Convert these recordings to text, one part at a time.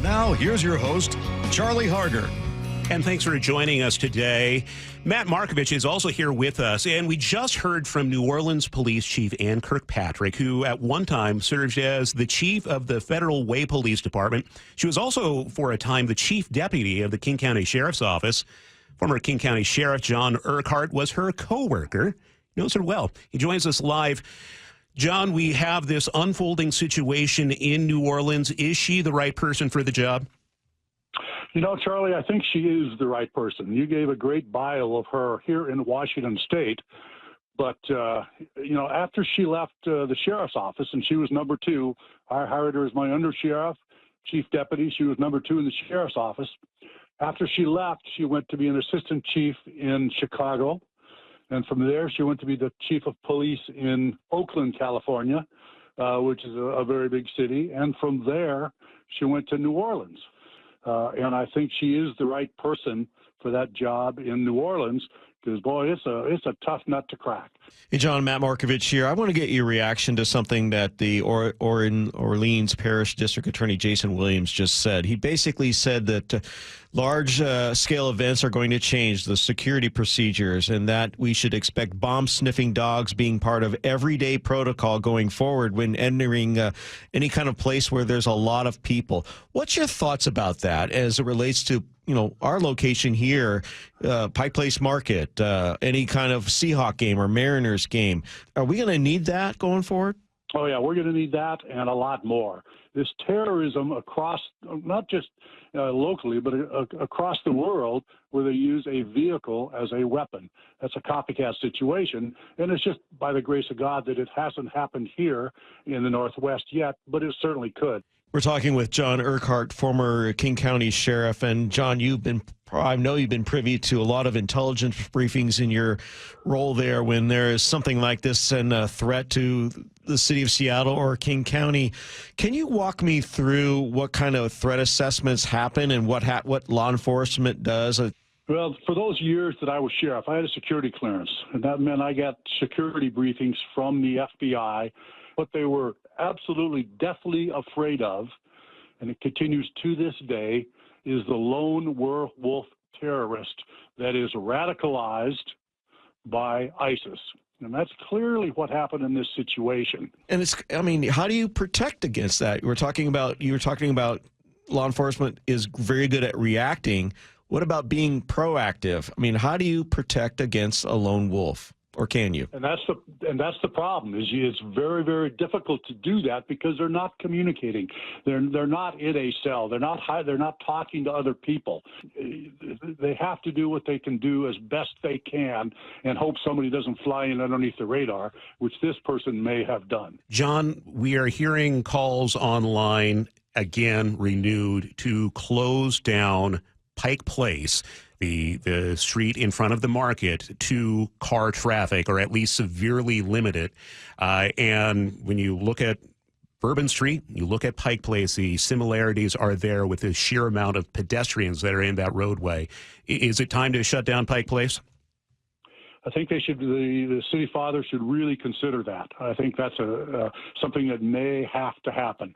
Now, here's your host, Charlie Harger. And thanks for joining us today. Matt Markovich is also here with us, and we just heard from New Orleans Police Chief Ann Kirkpatrick, who at one time served as the chief of the Federal Way Police Department. She was also, for a time, the chief deputy of the King County Sheriff's Office. Former King County Sheriff John Urquhart was her co-worker. He knows her well. He joins us live. John, we have this unfolding situation in New Orleans. Is she the right person for the job? You know, Charlie, I think she is the right person. You gave a great bio of her here in Washington State. But, after she left the sheriff's office and she was number 2, I hired her as my undersheriff, chief deputy. She was number 2 in the sheriff's office. After she left, she went to be an assistant chief in Chicago. And from there, she went to be the chief of police in Oakland, California, which is a very big city. And from there, she went to New Orleans. And I think she is the right person for that job in New Orleans because, boy, it's a tough nut to crack. Hey, John, Matt Markovich here. I want to get your reaction to something that the Orleans Parish District Attorney Jason Williams just said. He basically said that large-scale events are going to change the security procedures and that we should expect bomb-sniffing dogs being part of everyday protocol going forward when entering any kind of place where there's a lot of people. What's your thoughts about that as it relates to our location here, Pike Place Market, any kind of Seahawk game or Mariners game? Are we going to need that going forward? Oh, yeah, we're going to need that and a lot more. This terrorism across, not just locally, but across the world, where they use a vehicle as a weapon. That's a copycat situation, and it's just by the grace of God that it hasn't happened here in the Northwest yet, but it certainly could. We're talking with John Urquhart, former King County Sheriff. And John, I know you've been privy to a lot of intelligence briefings in your role there when there is something like this and a threat to the city of Seattle or King County. Can you walk me through what kind of threat assessments happen and what law enforcement does? Well, for those years that I was sheriff, I had a security clearance, and that meant I got security briefings from the FBI. What they were absolutely deathly afraid of, and it continues to this day, is the lone wolf terrorist that is radicalized by ISIS. And that's clearly what happened in this situation. And how do you protect against that? You were talking about law enforcement is very good at reacting. What about being proactive? How do you protect against a lone wolf? Or can you? And that's the problem. Is it's very, very difficult to do that because they're not communicating. They're not in a cell. They're not talking to other people. They have to do what they can do as best they can and hope somebody doesn't fly in underneath the radar, which this person may have done. John, we are hearing calls online again renewed to close down Pike Place, the street in front of the market, to car traffic, or at least severely limit it. And when you look at Bourbon Street, you look at Pike Place, the similarities are there with the sheer amount of pedestrians that are in that roadway. Is it time to shut down Pike Place? I think they should. The city fathers should really consider that. I think that's something that may have to happen.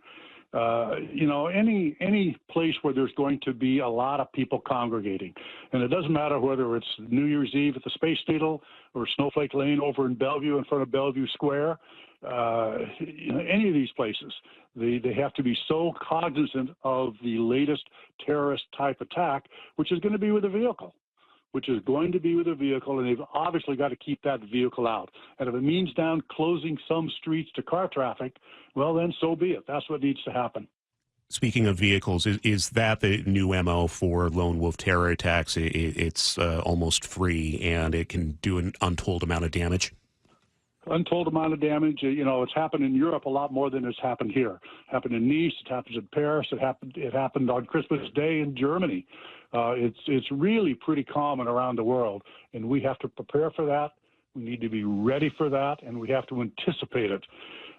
Any place where there's going to be a lot of people congregating, and it doesn't matter whether it's New Year's Eve at the Space Needle or Snowflake Lane over in Bellevue in front of Bellevue Square, any of these places, they have to be so cognizant of the latest terrorist type attack, which is going to be with a vehicle. And they've obviously got to keep that vehicle out. And if it means down closing some streets to car traffic, well, then so be it. That's what needs to happen. Speaking of vehicles, is that the new MO for lone wolf terror attacks? It's almost free, and it can do an untold amount of damage? Untold amount of damage. It's happened in Europe a lot more than it's happened here. It happened in Nice. It happens in Paris. It happened on Christmas Day in Germany. It's really pretty common around the world, and we have to prepare for that. We need to be ready for that, and we have to anticipate it.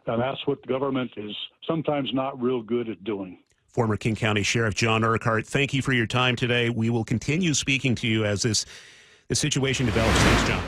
And that's what the government is sometimes not real good at doing. Former King County Sheriff John Urquhart, thank you for your time today. We will continue speaking to you as this situation develops. Thanks, John.